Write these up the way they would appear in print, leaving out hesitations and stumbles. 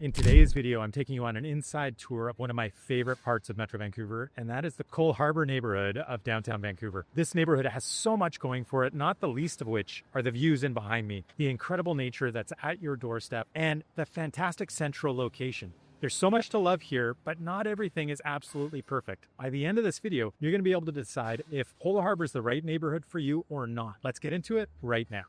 In today's video, I'm taking you on an inside tour of one of my favorite parts of Metro Vancouver, and that is the Coal Harbour neighborhood of downtown Vancouver. This neighborhood has so much going for it, not the least of which are the views in behind me, the incredible nature that's at your doorstep, and the fantastic central location. There's so much to love here, but not everything is absolutely perfect. By the end of this video, you're going to be able to decide if Coal Harbour is the right neighborhood for you or not. Let's get into it right now.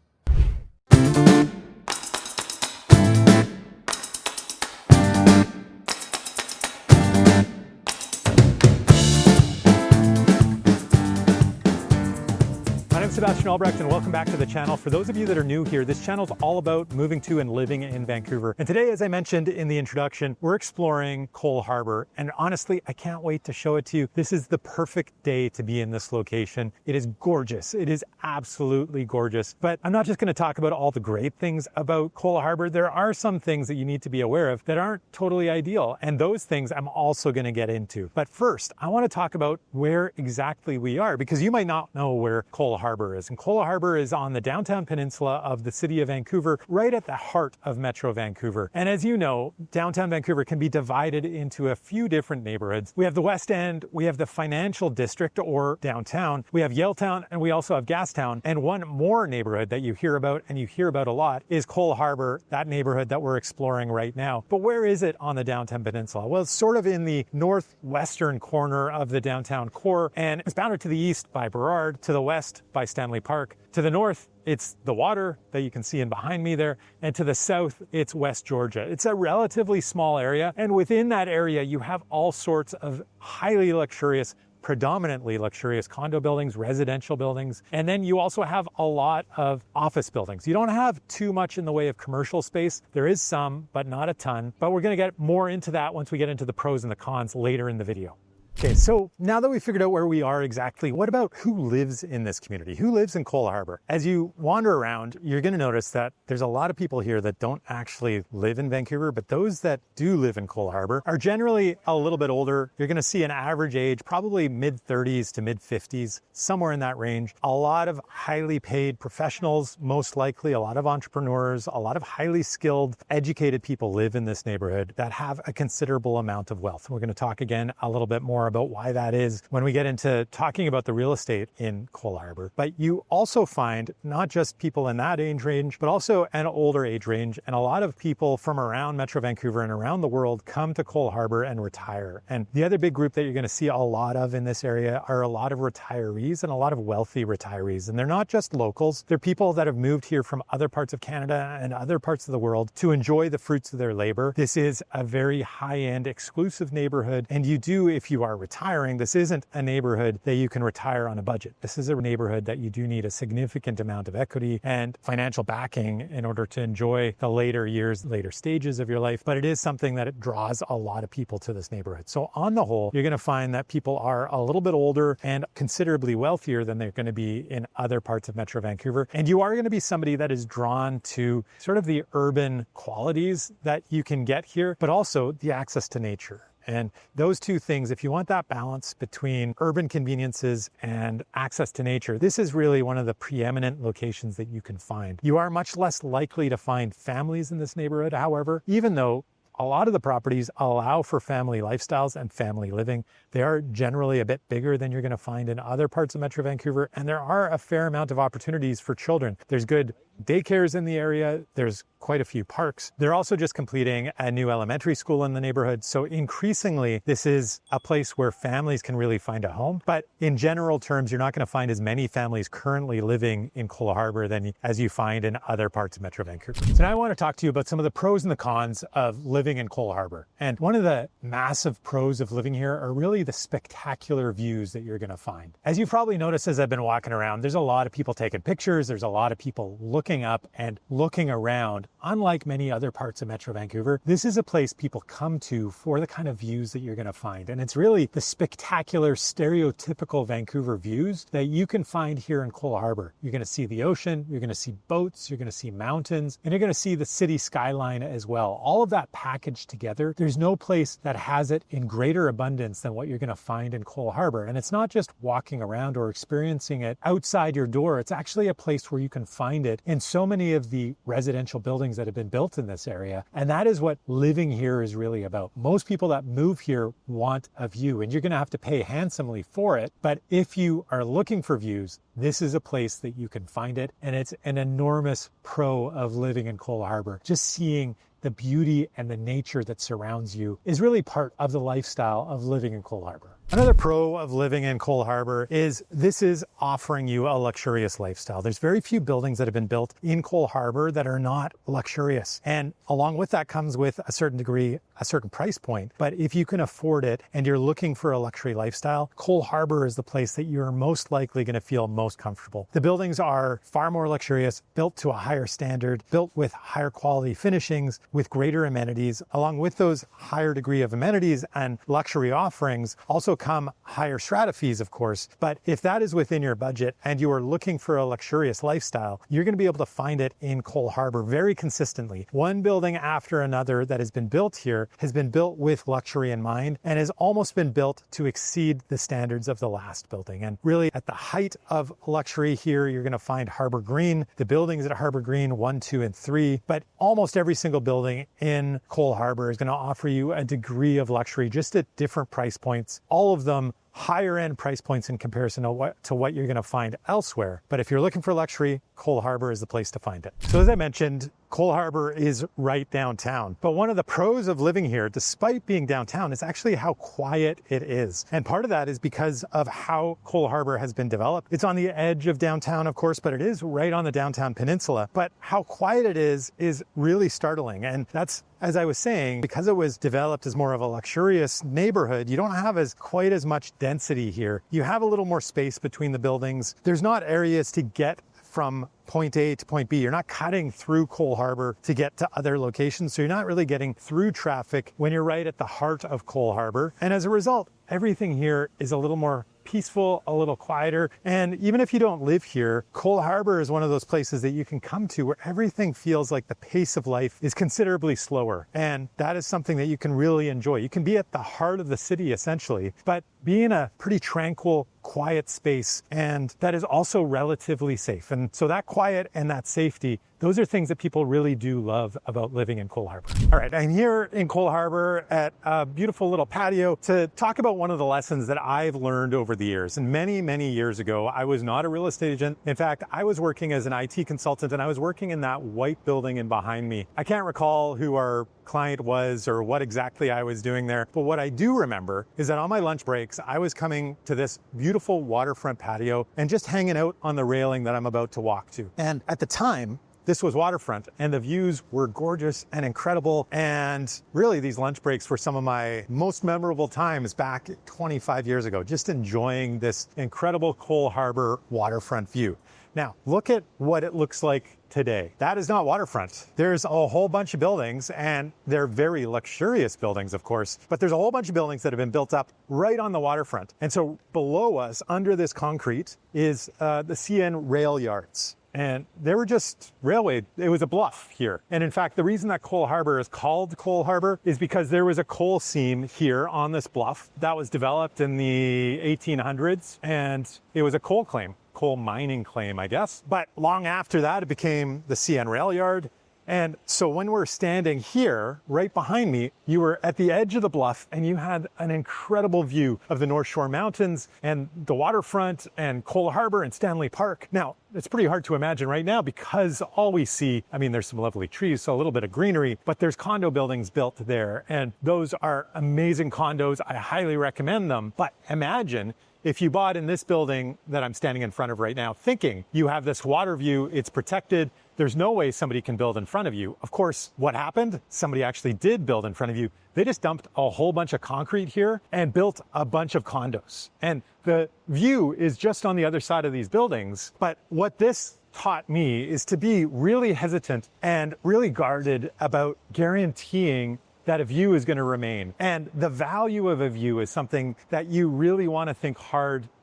Sebastian Albrecht, and welcome back to the channel. For those of you that are new here, this channel is all about moving to and living in Vancouver. And today, as I mentioned in the introduction, we're exploring Coal Harbour. And honestly, I can't wait to show it to you. This is the perfect day to be in this location. It is gorgeous. It is absolutely gorgeous. But I'm not just going to talk about all the great things about Coal Harbour. There are some things that you need to be aware of that aren't totally ideal. And those things I'm also going to get into. But first, I want to talk about where exactly we are, because you might not know where Coal Harbour is. And Coal Harbour is on the downtown peninsula of the city of Vancouver, right at the heart of Metro Vancouver. And as you know, downtown Vancouver can be divided into a few different neighborhoods. We have the West End, we have the financial district or downtown, we have Yaletown, and we also have Gastown. And one more neighborhood that you hear about, and you hear about a lot, is Coal Harbour, that neighborhood that we're exploring right now. But where is it on the downtown peninsula? Well, it's sort of in the northwestern corner of the downtown core, and it's bounded to the east by Burrard, to the west by Stanley Park. To the north, it's the water that you can see in behind me there. And to the south, it's West Georgia. It's a relatively small area. And within that area, you have all sorts of highly luxurious, predominantly luxurious condo buildings, residential buildings. And then you also have a lot of office buildings. You don't have too much in the way of commercial space. There is some, but not a ton. But we're going to get more into that once we get into the pros and the cons later in the video. Okay, so now that we figured out where we are exactly, what about who lives in this community? Who lives in Coal Harbour? As you wander around, you're going to notice that there's a lot of people here that don't actually live in Vancouver, but those that do live in Coal Harbour are generally a little bit older. You're going to see an average age, probably mid-30s to mid-50s, somewhere in that range. A lot of highly paid professionals, most likely, a lot of entrepreneurs, a lot of highly skilled, educated people live in this neighborhood that have a considerable amount of wealth. We're going to talk again a little bit more about why that is when we get into talking about the real estate in Coal Harbour. But you also find not just people in that age range, but also an older age range. And a lot of people from around Metro Vancouver and around the world come to Coal Harbour and retire. And the other big group that you're going to see a lot of in this area are a lot of retirees and a lot of wealthy retirees. And they're not just locals. They're people that have moved here from other parts of Canada and other parts of the world to enjoy the fruits of their labor. This is a very high-end, exclusive neighborhood. And you do, if you are retiring, this isn't a neighborhood that you can retire on a budget. This is a neighborhood that you do need a significant amount of equity and financial backing in order to enjoy the later years, later stages of your life. But it is something that it draws a lot of people to this neighborhood. So on the whole, you're going to find that people are a little bit older and considerably wealthier than they're going to be in other parts of Metro Vancouver. And you are going to be somebody that is drawn to sort of the urban qualities that you can get here, but also the access to nature. And those two things, if you want that balance between urban conveniences and access to nature, this is really one of the preeminent locations that you can find. You are much less likely to find families in this neighborhood, however, even though a lot of the properties allow for family lifestyles and family living. They are generally a bit bigger than you're going to find in other parts of Metro Vancouver, and there are a fair amount of opportunities for children. There's good daycares in the area. There's quite a few parks. They're also just completing a new elementary school in the neighborhood. So increasingly, this is a place where families can really find a home. But in general terms, you're not going to find as many families currently living in Coal Harbour as you find in other parts of Metro Vancouver. So now I want to talk to you about some of the pros and the cons of living in Coal Harbour. And one of the massive pros of living here are really the spectacular views that you're going to find. As you've probably noticed as I've been walking around, there's a lot of people taking pictures. There's a lot of people looking up and looking around. Unlike many other parts of Metro Vancouver, this is a place people come to for the kind of views that you're going to find. And it's really the spectacular, stereotypical Vancouver views that you can find here in Coal Harbour. You're going to see the ocean, you're going to see boats, you're going to see mountains, and you're going to see the city skyline as well. All of that packaged together. There's no place that has it in greater abundance than what you're going to find in Coal Harbour. And it's not just walking around or experiencing it outside your door. It's actually a place where you can find it in so many of the residential buildings buildings that have been built in this area. And that is what living here is really about. Most people that move here want a view, and you're going to have to pay handsomely for it. But if you are looking for views, this is a place that you can find it. And it's an enormous pro of living in Coal Harbour. Just seeing the beauty and the nature that surrounds you is really part of the lifestyle of living in Coal Harbour. Another pro of living in Coal Harbour is this is offering you a luxurious lifestyle. There's very few buildings that have been built in Coal Harbour that are not luxurious. And along with that comes with a certain degree, a certain price point. But if you can afford it and you're looking for a luxury lifestyle, Coal Harbour is the place that you're most likely going to feel most comfortable. The buildings are far more luxurious, built to a higher standard, built with higher quality finishings, with greater amenities. Along with those higher degree of amenities and luxury offerings also come higher strata fees, of course. But if that is within your budget and you are looking for a luxurious lifestyle, you're going to be able to find it in Coal Harbour very consistently. One building after another that has been built here has been built with luxury in mind and has almost been built to exceed the standards of the last building. And really at the height of luxury here, you're going to find Harbour Green, the buildings at Harbour Green 1, 2, and 3. But almost every single building in Coal Harbour is going to offer you a degree of luxury just at different price points. All of them higher end price points in comparison to what you're going to find elsewhere. But if you're looking for luxury, Coal Harbour is the place to find it. So as I mentioned, Coal Harbour is right downtown. But one of the pros of living here, despite being downtown, is actually how quiet it is. And part of that is because of how Coal Harbour has been developed. It's on the edge of downtown, of course, but it is right on the downtown peninsula. But how quiet it is really startling. And that's, as I was saying, because it was developed as more of a luxurious neighborhood, you don't have quite as much density here. You have a little more space between the buildings. There's not areas to get from point A to point B. You're not cutting through Coal Harbour to get to other locations, so you're not really getting through traffic when you're right at the heart of Coal Harbour. And as a result, everything here is a little more peaceful, a little quieter. And even if you don't live here, Coal Harbour is one of those places that you can come to where everything feels like the pace of life is considerably slower. And that is something that you can really enjoy. You can be at the heart of the city essentially, but be in a pretty tranquil, quiet space, and that is also relatively safe. And so that quiet and that safety, those are things that people really do love about living in Coal Harbour. All right, I'm here in Coal Harbour at a beautiful little patio to talk about one of the lessons that I've learned over the years. And many, many years ago, I was not a real estate agent. In fact, I was working as an IT consultant, and I was working in that white building in behind me. I can't recall who our client was or what exactly I was doing there. But what I do remember is that on my lunch breaks, I was coming to this beautiful waterfront patio and just hanging out on the railing that I'm about to walk to. And at the time, this was Waterfront, and the views were gorgeous and incredible. And really, these lunch breaks were some of my most memorable times back 25 years ago, just enjoying this incredible Coal Harbour waterfront view. Now, look at what it looks like today. That is not Waterfront. There's a whole bunch of buildings, and they're very luxurious buildings, of course, but there's a whole bunch of buildings that have been built up right on the waterfront. And so below us, under this concrete, is the CN rail yards. And they were just railway. It was a bluff here. And in fact, the reason that Coal Harbour is called Coal Harbour is because there was a coal seam here on this bluff that was developed in the 1800s, and it was a coal claim. Coal mining claim, I guess. But long after that, it became the CN rail yard. And so when we're standing here, right behind me, you were at the edge of the bluff and you had an incredible view of the North Shore Mountains and the waterfront and Coal Harbour and Stanley Park. Now, it's pretty hard to imagine right now because all we see, I mean, there's some lovely trees, so a little bit of greenery, but there's condo buildings built there. And those are amazing condos. I highly recommend them. But imagine if you bought in this building that I'm standing in front of right now, thinking you have this water view, it's protected, there's no way somebody can build in front of you. Of course, what happened? Somebody actually did build in front of you. They just dumped a whole bunch of concrete here and built a bunch of condos. And the view is just on the other side of these buildings. But what this taught me is to be really hesitant and really guarded about guaranteeing that a view is going to remain. And the value of a view is something that you really want to think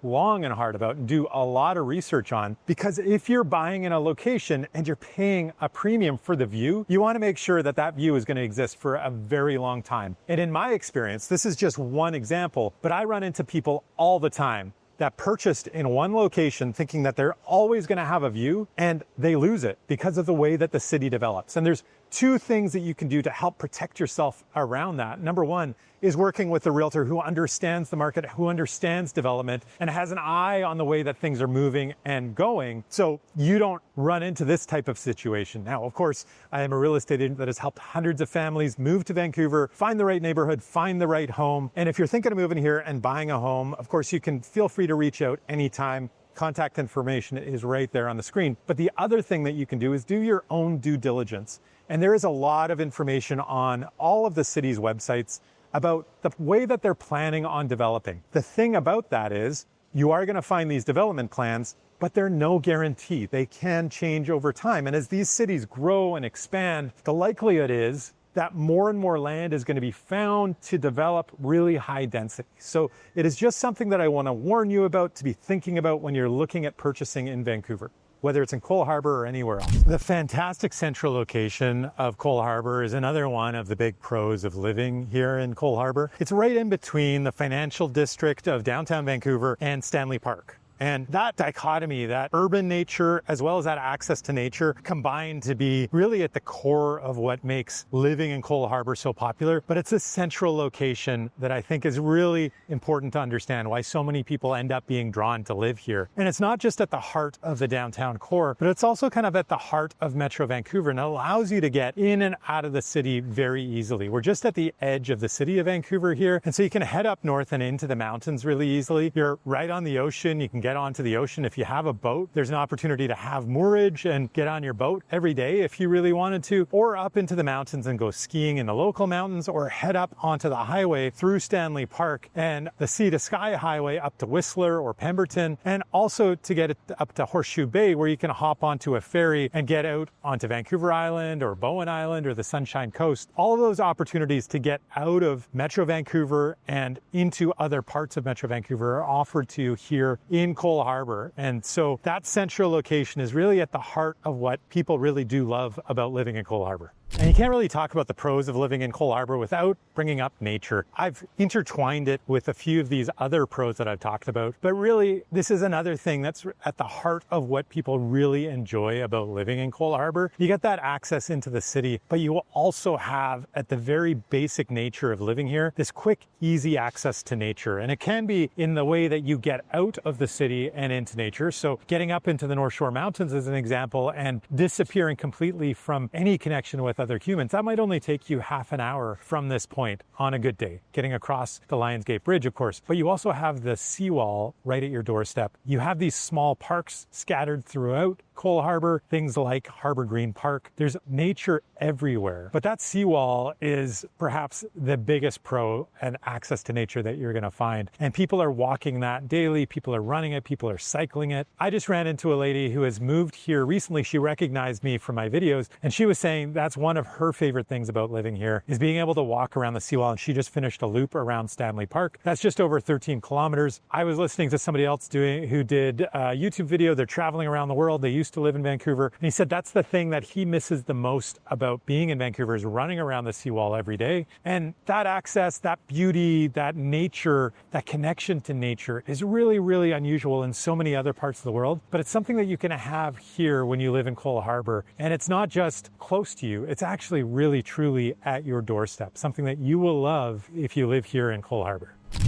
long and hard about and do a lot of research on, because if you're buying in a location and you're paying a premium for the view, you want to make sure that that view is going to exist for a very long time. And in my experience, this is just one example, but I run into people all the time that purchased in one location thinking that they're always going to have a view, and they lose it because of the way that the city develops. And there's two things that you can do to help protect yourself around that. Number one is working with a realtor who understands the market, who understands development, and has an eye on the way that things are moving and going, so you don't run into this type of situation. Now, of course, I am a real estate agent that has helped hundreds of families move to Vancouver, find the right neighborhood, find the right home. And if you're thinking of moving here and buying a home, of course, you can feel free to reach out anytime. Contact information is right there on the screen. But the other thing that you can do is do your own due diligence. And there is a lot of information on all of the city's websites about the way that they're planning on developing. The thing about that is you are going to find these development plans, but they're no guarantee. They can change over time. And as these cities grow and expand, the likelihood is that more and more land is going to be found to develop really high density. So it is just something that I want to warn you about, to be thinking about when you're looking at purchasing in Vancouver, whether it's in Coal Harbour or anywhere else. The fantastic central location of Coal Harbour is another one of the big pros of living here in Coal Harbour. It's right in between the financial district of downtown Vancouver and Stanley Park. And that dichotomy, that urban nature, as well as that access to nature, combined to be really at the core of what makes living in Coal Harbour so popular. But it's a central location that I think is really important to understand why so many people end up being drawn to live here. And it's not just at the heart of the downtown core, but it's also kind of at the heart of Metro Vancouver, and it allows you to get in and out of the city very easily. We're just at the edge of the city of Vancouver here, and so you can head up north and into the mountains really easily. You're right on the ocean. You can get onto the ocean. If you have a boat, there's an opportunity to have moorage and get on your boat every day if you really wanted to, or up into the mountains and go skiing in the local mountains, or head up onto the highway through Stanley Park and the Sea to Sky Highway up to Whistler or Pemberton, and also to get it up to Horseshoe Bay, where you can hop onto a ferry and get out onto Vancouver Island or Bowen Island or the Sunshine Coast. All of those opportunities to get out of Metro Vancouver and into other parts of Metro Vancouver are offered to you here in Coal Harbour. And so that central location is really at the heart of what people really do love about living in Coal Harbour. And you can't really talk about the pros of living in Coal Harbour without bringing up nature. I've intertwined it with a few of these other pros that I've talked about, but really this is another thing that's at the heart of what people really enjoy about living in Coal Harbour. You get that access into the city, but you will also have, at the very basic nature of living here, this quick, easy access to nature. And it can be in the way that you get out of the city and into nature. So getting up into the North Shore Mountains as an example, and disappearing completely from any connection with other humans. That might only take you half an hour from this point on a good day, getting across the Lionsgate Bridge, of course. But you also have the seawall right at your doorstep. You have these small parks scattered throughout Coal Harbour, things like Harbour Green Park. There's nature everywhere. But that seawall is perhaps the biggest pro and access to nature that you're going to find. And people are walking that daily. People are running it. People are cycling it. I just ran into a lady who has moved here recently. She recognized me from my videos, and she was saying that's one of her favorite things about living here is being able to walk around the seawall. And she just finished a loop around Stanley Park. That's just over 13 kilometers. I was listening to somebody else who did a YouTube video. They're traveling around the world. They used to live in Vancouver. And he said that's the thing that he misses the most about being in Vancouver, is running around the seawall every day. And that access, that beauty, that nature, that connection to nature is really, really unusual in so many other parts of the world. But it's something that you can have here when you live in Coal Harbour. And it's not just close to you. It's actually really, truly at your doorstep. Something that you will love if you live here in Coal Harbour. Do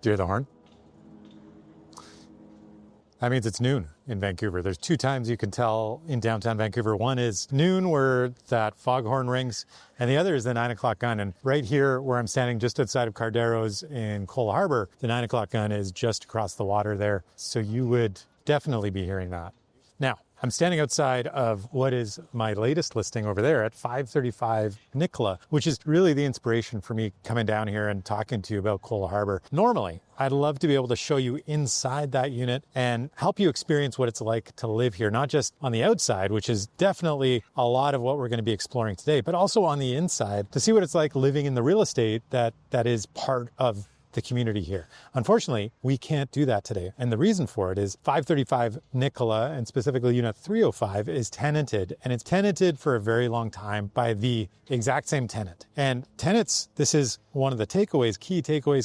you hear the horn? That means it's noon in Vancouver. There's two times you can tell in downtown Vancouver. One is noon, where that foghorn rings, and the other is the 9 o'clock gun. And right here, where I'm standing just outside of Cardero's in Coal Harbour, the 9 o'clock gun is just across the water there. So you would definitely be hearing that. Now, I'm standing outside of what is my latest listing over there at 535 Nicola, which is really the inspiration for me coming down here and talking to you about Coal Harbour. Normally, I'd love to be able to show you inside that unit and help you experience what it's like to live here, not just on the outside, which is definitely a lot of what we're going to be exploring today, but also on the inside to see what it's like living in the real estate that is part of the community here. Unfortunately, we can't do that today. And the reason for it is 535 Nicola, and specifically Unit 305, is tenanted, and it's tenanted for a very long time by the exact same tenant. And tenants, this is one of the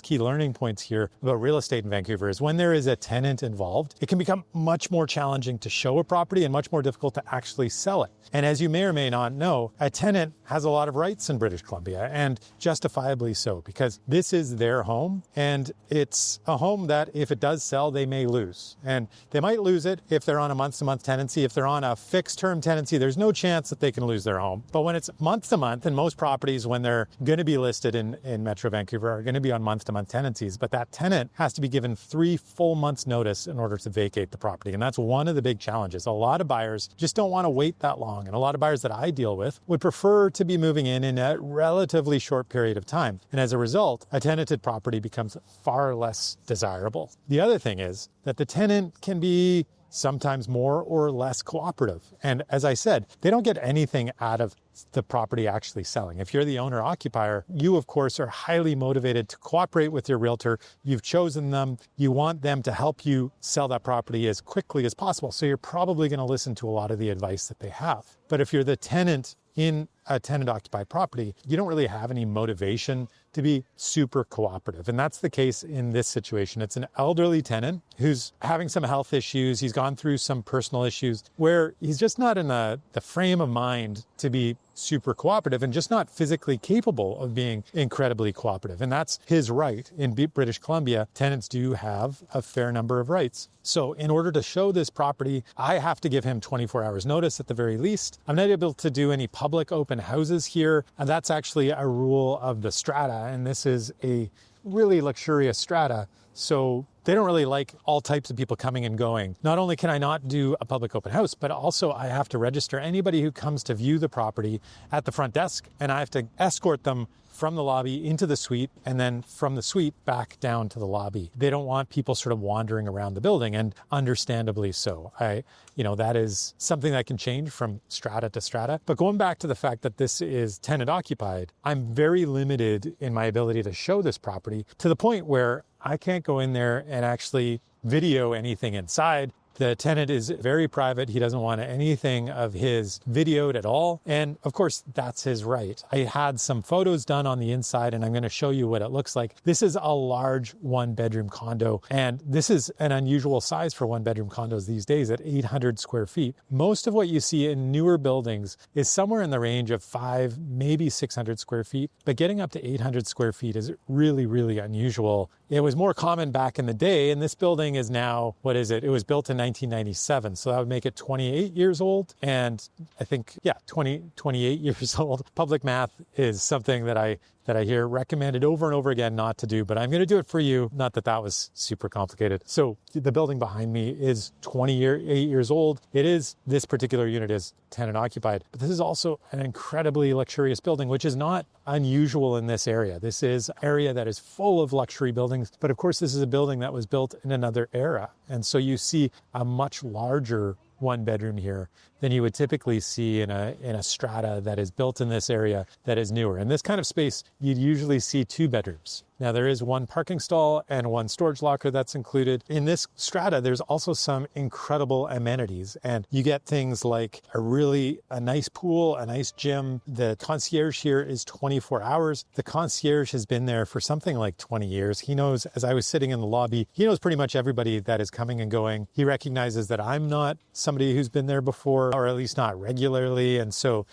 key learning points here about real estate in Vancouver, is when there is a tenant involved, it can become much more challenging to show a property and much more difficult to actually sell it. And as you may or may not know, a tenant has a lot of rights in British Columbia, and justifiably so, because this is their home, and it's a home that if it does sell, they may lose. And they might lose it if they're on a month-to-month tenancy. If they're on a fixed-term tenancy, there's no chance that they can lose their home. But when it's month-to-month, and most properties, when they're going to be listed in Metro Vancouver, are going to be on month-to-month tenancies, but that tenant has to be given 3 full months notice in order to vacate the property. And that's one of the big challenges. A lot of buyers just don't want to wait that long. And a lot of buyers that I deal with would prefer to be moving in a relatively short period of time. And as a result, a tenanted property becomes far less desirable. The other thing is that the tenant can be sometimes more or less cooperative. And as I said, they don't get anything out of the property actually selling. If you're the owner occupier, you of course are highly motivated to cooperate with your realtor. You've chosen them. You want them to help you sell that property as quickly as possible. So you're probably going to listen to a lot of the advice that they have. But if you're the tenant in a tenant-occupied property, you don't really have any motivation to be super cooperative. And that's the case in this situation. It's an elderly tenant who's having some health issues. He's gone through some personal issues where he's just not in the frame of mind to be super cooperative, and just not physically capable of being incredibly cooperative. And that's his right. In British Columbia, tenants do have a fair number of rights. So in order to show this property, I have to give him 24 hours notice at the very least. I'm not able to do any public open houses here. And that's actually a rule of the strata. And this is a really luxurious strata. So they don't really like all types of people coming and going. Not only can I not do a public open house, but also I have to register anybody who comes to view the property at the front desk, and I have to escort them from the lobby into the suite, and then from the suite back down to the lobby. They don't want people sort of wandering around the building, and understandably so. That is something that can change from strata to strata. But going back to the fact that this is tenant occupied, I'm very limited in my ability to show this property, to the point where I can't go in there and actually video anything inside. The tenant is very private. He doesn't want anything of his videoed at all. And of course, that's his right. I had some photos done on the inside, and I'm going to show you what it looks like. This is a large 1-bedroom condo, and this is an unusual size for 1-bedroom condos these days at 800 square feet. Most of what you see in newer buildings is somewhere in the range of 500, maybe 600 square feet, but getting up to 800 square feet is really, really unusual. It was more common back in the day, and this building is now, what is it? It was built in 1997, so that would make it 28 years old. And I think, 28 years old. Public math is something that I hear recommended over and over again not to do, but I'm going to do it for you. Not that that was super complicated. So the building behind me is 28 years old. This particular unit is tenant occupied, but this is also an incredibly luxurious building, which is not unusual in this area. This is an area that is full of luxury buildings, but of course this is a building that was built in another era. And so you see a much larger 1-bedroom here than you would typically see in a strata that is built in this area that is newer. In this kind of space, you'd usually see 2 bedrooms. Now, there is 1 parking stall and 1 storage locker that's included. In this strata, there's also some incredible amenities, and you get things like a nice pool, a nice gym. The concierge here is 24 hours. The concierge has been there for something like 20 years. He knows, as I was sitting in the lobby, he knows pretty much everybody that is coming and going. He recognizes that I'm not somebody who's been there before, or at least not regularly. And so,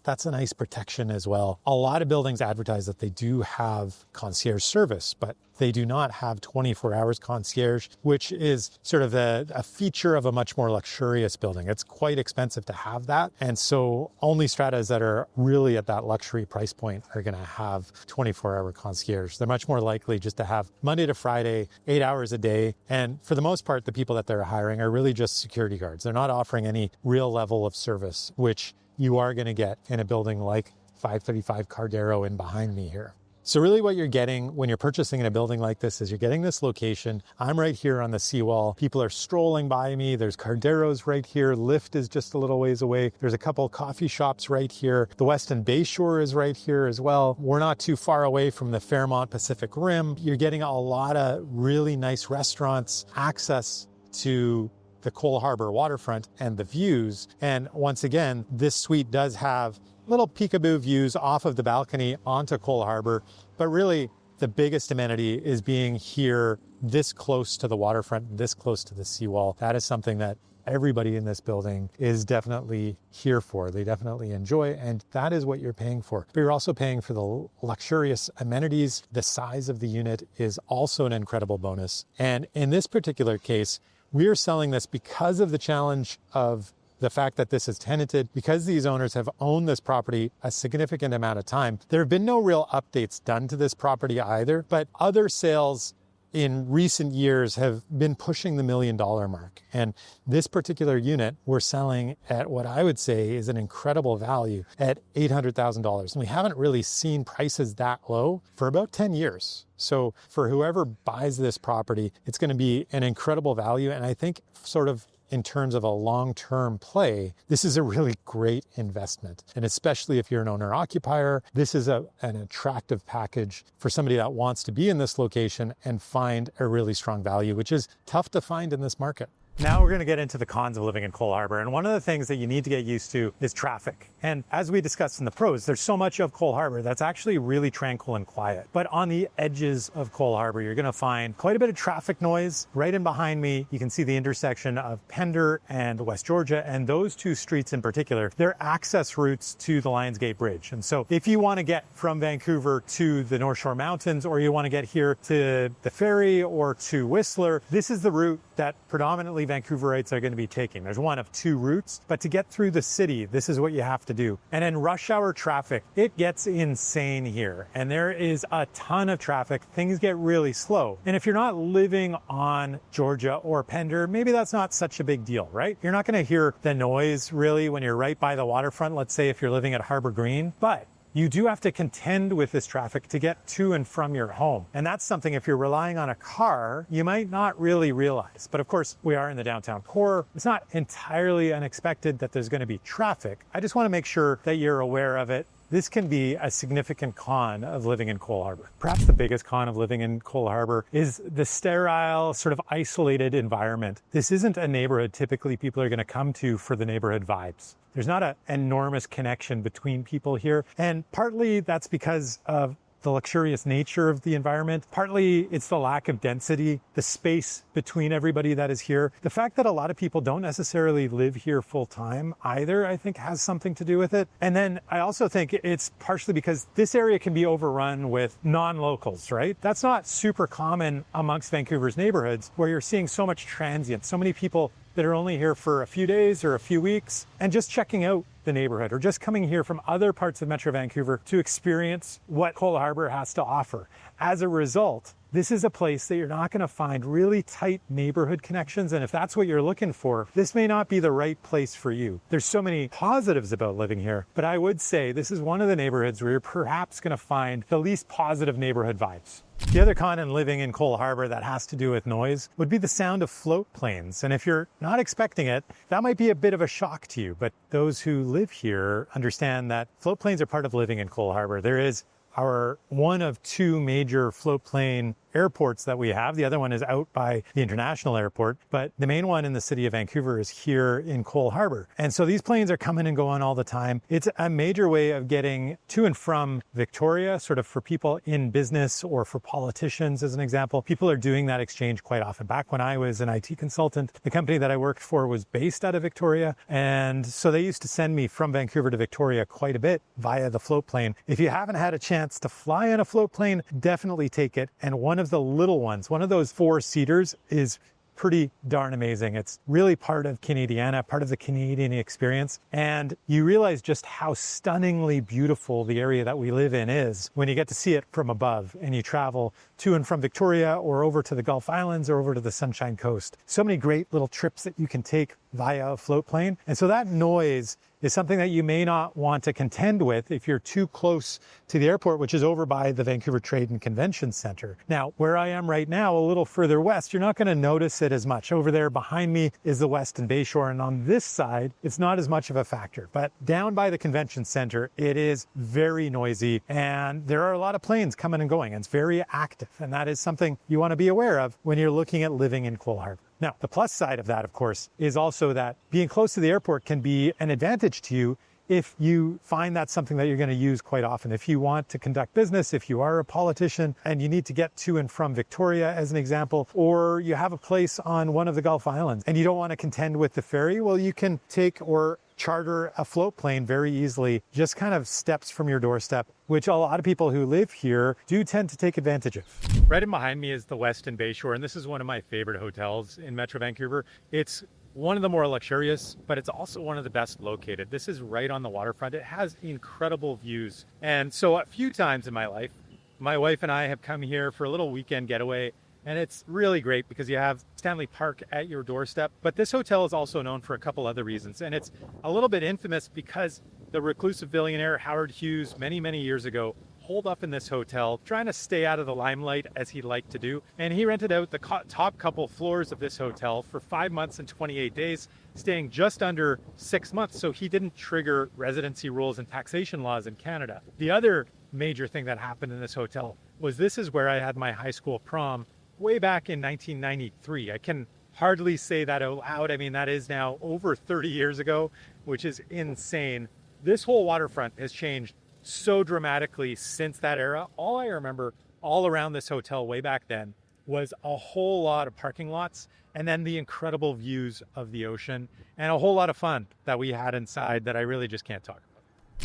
that's a nice protection as well. A lot of buildings advertise that they do have concierge service, but they do not have 24 hours concierge, which is sort of a feature of a much more luxurious building. It's quite expensive to have that. And so only stratas that are really at that luxury price point are going to have 24-hour concierge. They're much more likely just to have Monday to Friday, 8 hours a day. And for the most part, the people that they're hiring are really just security guards. They're not offering any real level of service, which you are going to get in a building like 535 Cardero in behind me here. So really what you're getting when you're purchasing in a building like this is you're getting this location. I'm right here on the seawall. People are strolling by me. There's Carderos right here. Lyft is just a little ways away. There's a couple coffee shops right here. The Weston Bayshore is right here as well. We're not too far away from the Fairmont Pacific Rim. You're getting a lot of really nice restaurants, access to the Coal Harbour waterfront and the views. And once again, this suite does have little peekaboo views off of the balcony onto Coal Harbour, but really the biggest amenity is being here this close to the waterfront, this close to the seawall. That is something that everybody in this building is definitely here for. They definitely enjoy, and that is what you're paying for. But you're also paying for the luxurious amenities. The size of the unit is also an incredible bonus. And in this particular case, we are selling this because of the challenge of the fact that this is tenanted, because these owners have owned this property a significant amount of time. There have been no real updates done to this property either, but other sales in recent years have been pushing the $1 million mark. And this particular unit we're selling at what I would say is an incredible value at $800,000. And we haven't really seen prices that low for about 10 years. So for whoever buys this property, it's going to be an incredible value. And I think sort of in terms of a long-term play, this is a really great investment. And especially if you're an owner-occupier, this is an attractive package for somebody that wants to be in this location and find a really strong value, which is tough to find in this market. Now we're going to get into the cons of living in Coal Harbour. And one of the things that you need to get used to is traffic. And as we discussed in the pros, there's so much of Coal Harbour that's actually really tranquil and quiet. But on the edges of Coal Harbour, you're going to find quite a bit of traffic noise. Right in behind me, you can see the intersection of Pender and West Georgia. And those two streets in particular, they're access routes to the Lions Gate Bridge. And so if you want to get from Vancouver to the North Shore Mountains, or you want to get here to the ferry or to Whistler, this is the route that predominantly Vancouverites are going to be taking. There's one of two routes, but to get through the city, this is what you have to do. And in rush hour traffic, it gets insane here. And there is a ton of traffic. Things get really slow. And if you're not living on Georgia or Pender, maybe that's not such a big deal, right? You're not going to hear the noise really when you're right by the waterfront, let's say if you're living at Harbour Green. But you do have to contend with this traffic to get to and from your home. And that's something, if you're relying on a car, you might not really realize. But of course, we are in the downtown core. It's not entirely unexpected that there's going to be traffic. I just want to make sure that you're aware of it. This can be a significant con of living in Coal Harbour. Perhaps the biggest con of living in Coal Harbour is the sterile, sort of isolated environment. This isn't a neighborhood typically people are going to come to for the neighborhood vibes. There's not an enormous connection between people here. And partly that's because of the luxurious nature of the environment. Partly it's the lack of density, the space between everybody that is here. The fact that a lot of people don't necessarily live here full time either, I think has something to do with it. And then I also think it's partially because this area can be overrun with non-locals, right? That's not super common amongst Vancouver's neighborhoods where you're seeing so much transient, so many people that are only here for a few days or a few weeks and just checking out the neighborhood or just coming here from other parts of Metro Vancouver to experience what Coal Harbour has to offer. As a result, this is a place that you're not going to find really tight neighborhood connections. And if that's what you're looking for, this may not be the right place for you. There's so many positives about living here, but I would say this is one of the neighborhoods where you're perhaps going to find the least positive neighborhood vibes. The other con in living in Coal Harbour that has to do with noise would be the sound of float planes. And if you're not expecting it, that might be a bit of a shock to you. But those who live here understand that float planes are part of living in Coal Harbour. There is our one of two major float plane airports that we have. The other one is out by the international airport, but the main one in the city of Vancouver is here in Coal Harbour. And so these planes are coming and going all the time. It's a major way of getting to and from Victoria, sort of for people in business or for politicians, as an example. People are doing that exchange quite often. Back when I was an IT consultant, the company that I worked for was based out of Victoria. And so they used to send me from Vancouver to Victoria quite a bit via the float plane. If you haven't had a chance to fly in a float plane, definitely take it. And one of the little ones, one of those 4-seaters, is pretty darn amazing. It's really part of Canadiana, part of the Canadian experience. And you realize just how stunningly beautiful the area that we live in is when you get to see it from above and you travel to and from Victoria or over to the Gulf Islands or over to the Sunshine Coast. So many great little trips that you can take via a float plane. And so that noise is something that you may not want to contend with if you're too close to the airport, which is over by the Vancouver Trade and Convention Center. Now, where I am right now, a little further west, you're not going to notice it as much. Over there behind me is the Weston Bayshore, and on this side, it's not as much of a factor. But down by the Convention Center, it is very noisy, and there are a lot of planes coming and going, and it's very active, and that is something you want to be aware of when you're looking at living in Coal Harbour. Now, the plus side of that, of course, is also that being close to the airport can be an advantage to you if you find that's something that you're going to use quite often. If you want to conduct business, if you are a politician and you need to get to and from Victoria, as an example, or you have a place on one of the Gulf Islands and you don't want to contend with the ferry, well, you can take or charter a float plane very easily, just kind of steps from your doorstep, which a lot of people who live here do tend to take advantage of. Right in behind me is the Weston Bayshore, and this is one of my favorite hotels in Metro Vancouver. It's one of the more luxurious, but it's also one of the best located. This is right on the waterfront. It has incredible views. And so a few times in my life, my wife and I have come here for a little weekend getaway, and it's really great because you have Stanley Park at your doorstep. But this hotel is also known for a couple other reasons. And it's a little bit infamous because the reclusive billionaire Howard Hughes, many, many years ago, holed up in this hotel, trying to stay out of the limelight as he liked to do. And he rented out the top couple floors of this hotel for 5 months and 28 days, staying just under 6 months. So he didn't trigger residency rules and taxation laws in Canada. The other major thing that happened in this hotel was this is where I had my high school prom way back in 1993. I can hardly say that out loud. I mean, that is now over 30 years ago, which is insane. This whole waterfront has changed so dramatically since that era. All I remember all around this hotel way back then was a whole lot of parking lots and then the incredible views of the ocean and a whole lot of fun that we had inside that I really just can't talk about.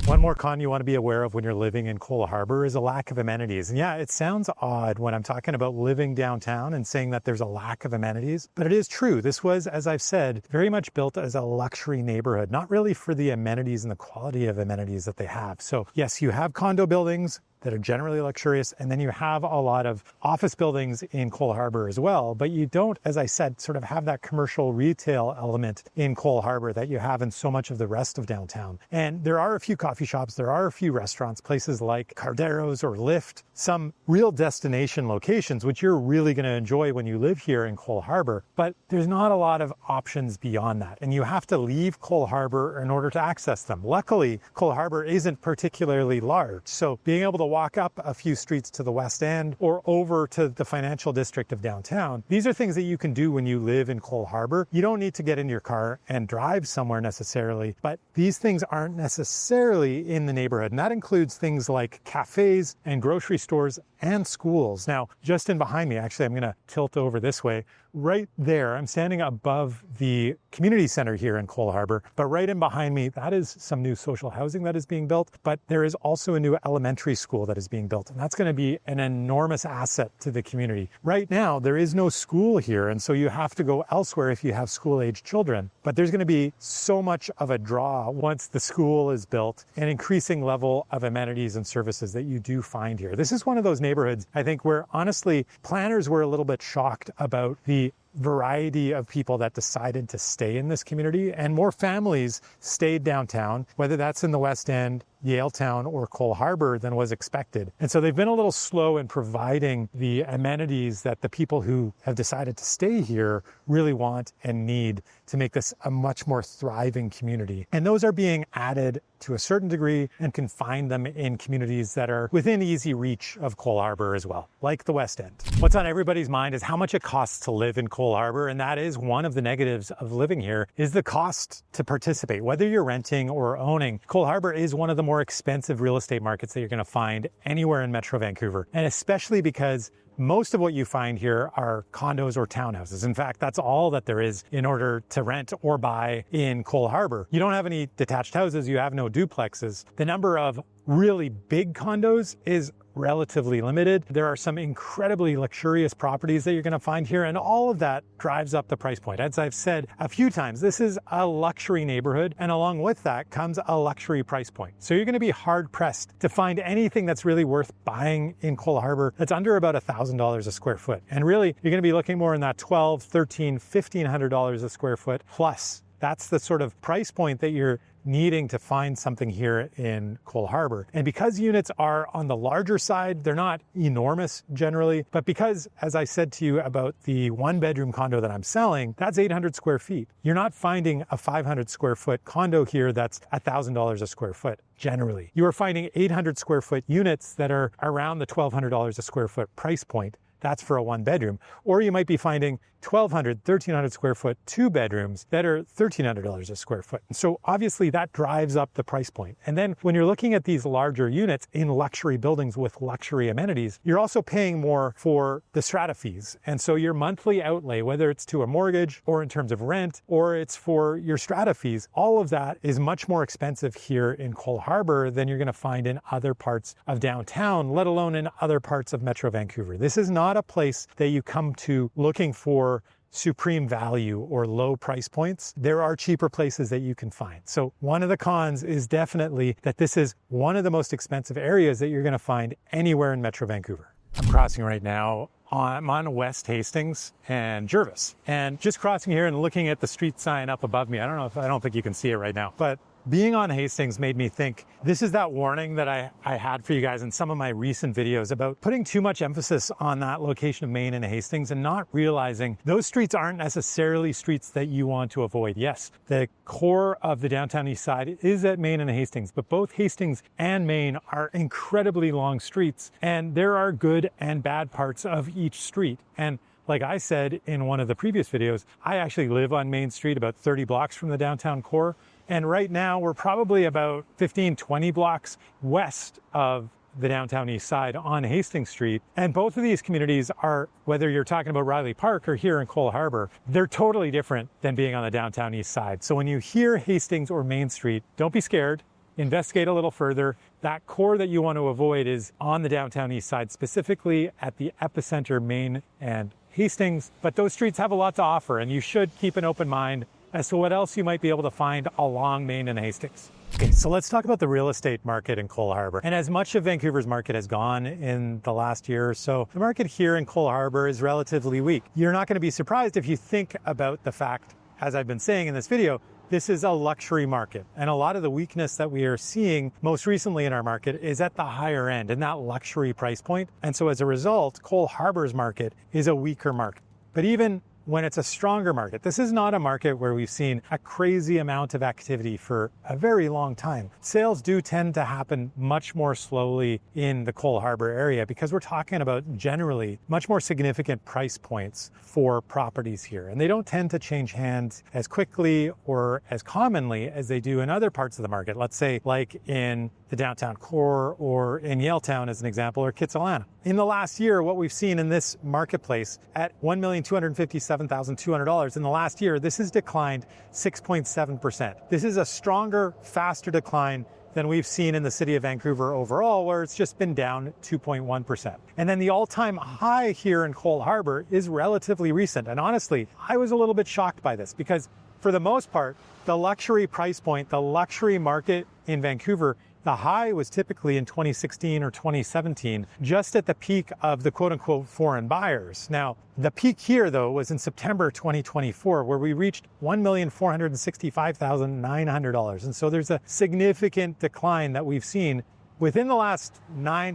One more con you want to be aware of when you're living in Coal Harbour is a lack of amenities. And yeah, it sounds odd when I'm talking about living downtown and saying that there's a lack of amenities, but it is true. This was, as I've said, very much built as a luxury neighborhood, not really for the amenities and the quality of amenities that they have. So yes, you have condo buildings that are generally luxurious, and then you have a lot of office buildings in Coal Harbour as well, but you don't, as I said, sort of have that commercial retail element in Coal Harbour that you have in so much of the rest of downtown. And there are a few coffee shops, there are a few restaurants, places like Cardero's or Lyft, some real destination locations, which you're really going to enjoy when you live here in Coal Harbour, but there's not a lot of options beyond that, and you have to leave Coal Harbour in order to access them. Luckily, Coal Harbour isn't particularly large, so being able to walk up a few streets to the West End or over to the financial district of downtown. These are things that you can do when you live in Coal Harbour. You don't need to get in your car and drive somewhere necessarily, but these things aren't necessarily in the neighborhood. And that includes things like cafes and grocery stores and schools. Now, just in behind me, actually, I'm going to tilt over this way. Right there, I'm standing above the community center here in Coal Harbour, but right in behind me, that is some new social housing that is being built, but there is also a new elementary school that is being built, and that's going to be an enormous asset to the community. Right now, there is no school here, and so you have to go elsewhere if you have school-aged children, but there's going to be so much of a draw once the school is built, an increasing level of amenities and services that you do find here. This is one of those neighborhoods, I think, where honestly, planners were a little bit shocked about the variety of people that decided to stay in this community, and more families stayed downtown, whether that's in the West End, Yaletown, or Coal Harbour than was expected. And so they've been a little slow in providing the amenities that the people who have decided to stay here really want and need to make this a much more thriving community. And those are being added to a certain degree and can find them in communities that are within easy reach of Coal Harbour as well, like the West End. What's on everybody's mind is how much it costs to live in Coal Harbour, and that is one of the negatives of living here, is the cost to participate. Whether you're renting or owning, Coal Harbour is one of the more expensive real estate markets that you're going to find anywhere in Metro Vancouver, and especially because most of what you find here are condos or townhouses. In fact, that's all that there is in order to rent or buy in Coal Harbour. You don't have any detached houses, you have no duplexes. The number of really big condos is relatively limited. There are some incredibly luxurious properties that you're going to find here, and all of that drives up the price point. As I've said a few times, this is a luxury neighborhood, and along with that comes a luxury price point. So you're going to be hard pressed to find anything that's really worth buying in Coal Harbour that's under about $1,000 a square foot. And really, you're going to be looking more in that $1,200, $1,300, $1,500 a square foot plus That's the sort of price point that you're needing to find something here in Coal Harbour. And because units are on the larger side, they're not enormous generally, but because, as I said to you about the 1-bedroom condo that I'm selling, that's 800 square feet. You're not finding a 500 square foot condo here that's $1,000 a square foot. Generally, you are finding 800 square foot units that are around the $1,200 a square foot price point. That's for a 1-bedroom. Or you might be finding 1,200, 1,300 square foot 2 bedrooms that are $1,300 a square foot. And so obviously that drives up the price point. And then when you're looking at these larger units in luxury buildings with luxury amenities, you're also paying more for the strata fees. And so your monthly outlay, whether it's to a mortgage or in terms of rent, or it's for your strata fees, all of that is much more expensive here in Coal Harbour than you're going to find in other parts of downtown, let alone in other parts of Metro Vancouver. This is not a place that you come to looking for supreme value or low price points. There are cheaper places that you can find. So one of the cons is definitely that this is one of the most expensive areas that you're going to find anywhere in Metro Vancouver. I'm crossing right now. I'm on West Hastings and Jervis, and just crossing here and looking at the street sign up above me. I don't think you can see it right now, but being on Hastings made me think this is that warning that I had for you guys in some of my recent videos about putting too much emphasis on that location of Main and Hastings and not realizing those streets aren't necessarily streets that you want to avoid. Yes, the core of the downtown east side is at Main and Hastings, but both Hastings and Main are incredibly long streets, and there are good and bad parts of each street. And like I said in one of the previous videos, I actually live on Main Street about 30 blocks from the downtown core. And right now we're probably about 15, 20 blocks west of the downtown east side on Hastings Street. And both of these communities are, whether you're talking about Riley Park or here in Coal Harbour, they're totally different than being on the downtown east side. So when you hear Hastings or Main Street, don't be scared. Investigate a little further. That core that you want to avoid is on the downtown east side, specifically at the epicenter, Main and Hastings. But those streets have a lot to offer, and you should keep an open mind as to what else you might be able to find along Main and Hastings. Okay, so let's talk about the real estate market in Coal Harbour. And as much of Vancouver's market has gone in the last year or so, the market here in Coal Harbour is relatively weak. You're not going to be surprised if you think about the fact, as I've been saying in this video, this is a luxury market. And a lot of the weakness that we are seeing most recently in our market is at the higher end, in that luxury price point. And so as a result, Coal Harbour's market is a weaker market. But even when it's a stronger market, this is not a market where we've seen a crazy amount of activity for a very long time. Sales do tend to happen much more slowly in the Coal Harbour area because we're talking about generally much more significant price points for properties here. And they don't tend to change hands as quickly or as commonly as they do in other parts of the market. Let's say like in the downtown core or in Yaletown as an example, or Kitsilano. In the last year, what we've seen in this marketplace at $1,257,200 in the last year, this has declined 6.7%. This is a stronger, faster decline than we've seen in the city of Vancouver overall, where it's just been down 2.1%. And then the all-time high here in Coal Harbour is relatively recent. And honestly, I was a little bit shocked by this because for the most part, the luxury price point, the luxury market in Vancouver, the high was typically in 2016 or 2017, just at the peak of the quote-unquote foreign buyers. Now, the peak here, though, was in September 2024, where we reached $1,465,900. And so there's a significant decline that we've seen within the last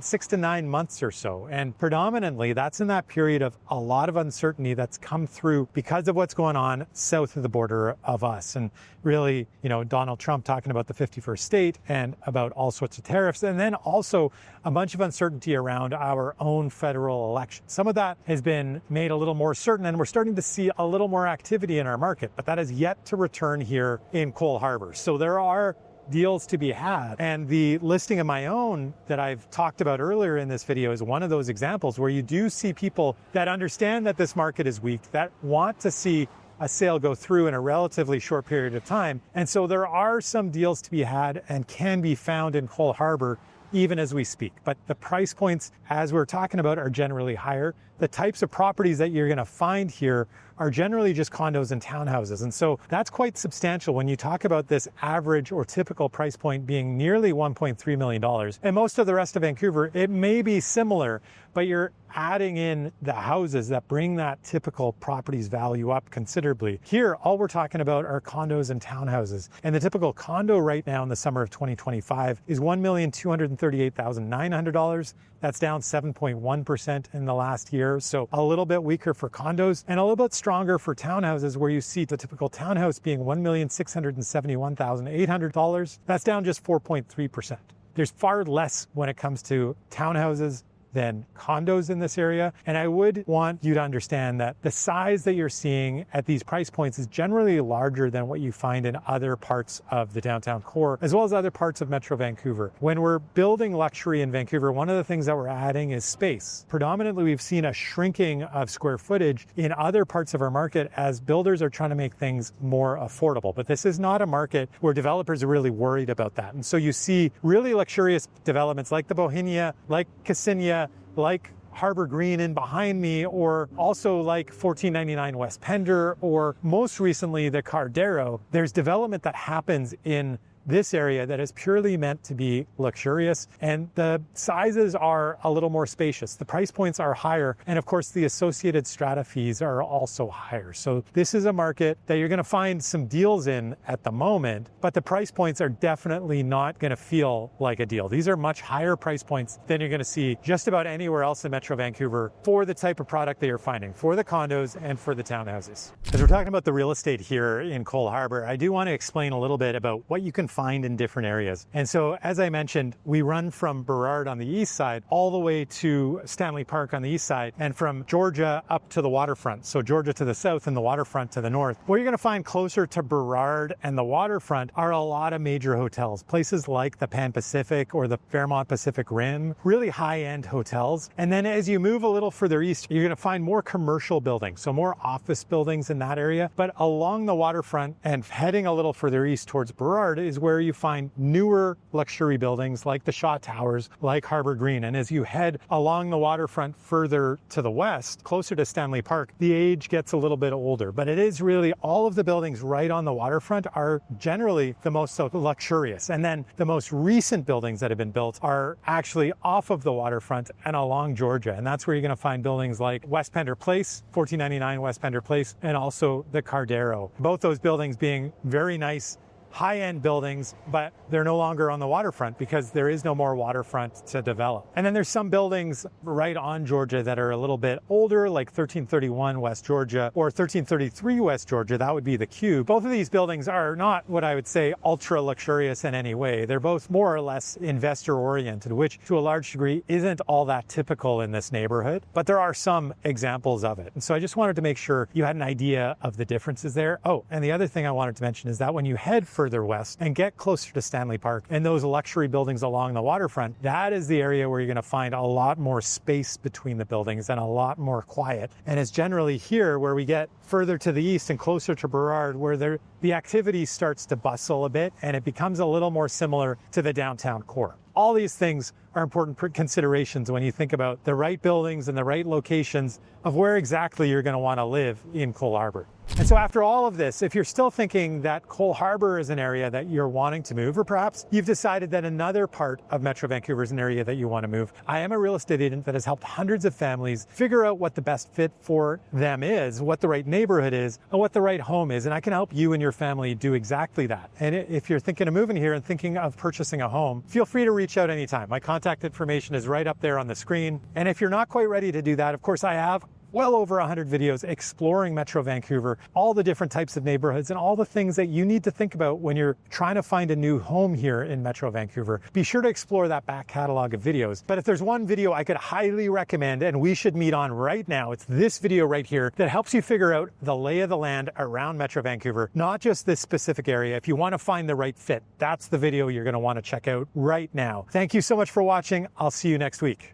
6 to 9 months or so. And predominantly, that's in that period of a lot of uncertainty that's come through because of what's going on south of the border of us. And really, Donald Trump talking about the 51st state and about all sorts of tariffs. And then also a bunch of uncertainty around our own federal election. Some of that has been made a little more certain, and we're starting to see a little more activity in our market, but that is yet to return here in Coal Harbour. So there are deals to be had. And the listing of my own that I've talked about earlier in this video is one of those examples where you do see people that understand that this market is weak, that want to see a sale go through in a relatively short period of time. And so there are some deals to be had and can be found in Coal Harbour even as we speak. But the price points, as we're talking about, are generally higher. The types of properties that you're going to find here are generally just condos and townhouses. And so that's quite substantial when you talk about this average or typical price point being nearly $1.3 million. And most of the rest of Vancouver, it may be similar, but you're adding in the houses that bring that typical property's value up considerably. Here, all we're talking about are condos and townhouses. And the typical condo right now in the summer of 2025 is $1,238,900. That's down 7.1% in the last year. So a little bit weaker for condos and a little bit stronger for townhouses, where you see the typical townhouse being $1,671,800. That's down just 4.3%. There's far less when it comes to townhouses than condos in this area. And I would want you to understand that the size that you're seeing at these price points is generally larger than what you find in other parts of the downtown core, as well as other parts of Metro Vancouver. When we're building luxury in Vancouver, one of the things that we're adding is space. Predominantly, we've seen a shrinking of square footage in other parts of our market as builders are trying to make things more affordable. But this is not a market where developers are really worried about that. And so you see really luxurious developments like the Bohemia, like Cassinia, like Harbour Green in behind me, or also like 1499 West Pender, or most recently the Cardero. There's development that happens in this area that is purely meant to be luxurious, and the sizes are a little more spacious. The price points are higher, and of course the associated strata fees are also higher. So this is a market that you're going to find some deals in at the moment, but the price points are definitely not going to feel like a deal. These are much higher price points than you're going to see just about anywhere else in Metro Vancouver for the type of product that you're finding, for the condos and for the townhouses. As we're talking about the real estate here in Coal Harbour, I do want to explain a little bit about what you can find in different areas. And so, as I mentioned, we run from Burrard on the east side all the way to Stanley Park on the east side, and from Georgia up to the waterfront. So Georgia to the south and the waterfront to the north. What you're going to find closer to Burrard and the waterfront are a lot of major hotels, places like the Pan Pacific or the Fairmont Pacific Rim, really high-end hotels. And then as you move a little further east, you're going to find more commercial buildings, so more office buildings in that area. But along the waterfront and heading a little further east towards Burrard is where you find newer luxury buildings like the Shaw Towers, like Harbour Green. And as you head along the waterfront further to the west, closer to Stanley Park, the age gets a little bit older. But it is really, all of the buildings right on the waterfront are generally the most luxurious. And then the most recent buildings that have been built are actually off of the waterfront and along Georgia. And that's where you're going to find buildings like West Pender Place, 1499 West Pender Place, and also the Cardero. Both those buildings being very nice, high-end buildings, but they're no longer on the waterfront because there is no more waterfront to develop. And then there's some buildings right on Georgia that are a little bit older, like 1331 West Georgia or 1333 West Georgia. That would be the Cube. Both of these buildings are not what I would say ultra luxurious in any way. They're both more or less investor-oriented, which to a large degree isn't all that typical in this neighborhood, but there are some examples of it. And so I just wanted to make sure you had an idea of the differences there. Oh, and the other thing I wanted to mention is that when you head further west and get closer to Stanley Park and those luxury buildings along the waterfront, that is the area where you're going to find a lot more space between the buildings and a lot more quiet. And it's generally here where we get further to the east and closer to Burrard where the activity starts to bustle a bit and it becomes a little more similar to the downtown core. All these things are important considerations when you think about the right buildings and the right locations of where exactly you're going to want to live in Coal Harbour. And so after all of this, if you're still thinking that Coal Harbour is an area that you're wanting to move, or perhaps you've decided that another part of Metro Vancouver is an area that you want to move, I am a real estate agent that has helped hundreds of families figure out what the best fit for them is, what the right neighborhood is, and what the right home is. And I can help you and your family do exactly that. And if you're thinking of moving here and thinking of purchasing a home, feel free to reach out anytime. My contact information is right up there on the screen. And if you're not quite ready to do that, of course, I have well over 100 videos exploring Metro Vancouver, all the different types of neighborhoods and all the things that you need to think about when you're trying to find a new home here in Metro Vancouver. Be sure to explore that back catalog of videos. But if there's one video I could highly recommend and we should meet on right now, it's this video right here that helps you figure out the lay of the land around Metro Vancouver, not just this specific area. If you want to find the right fit, that's the video you're going to want to check out right now. Thank you so much for watching. I'll see you next week.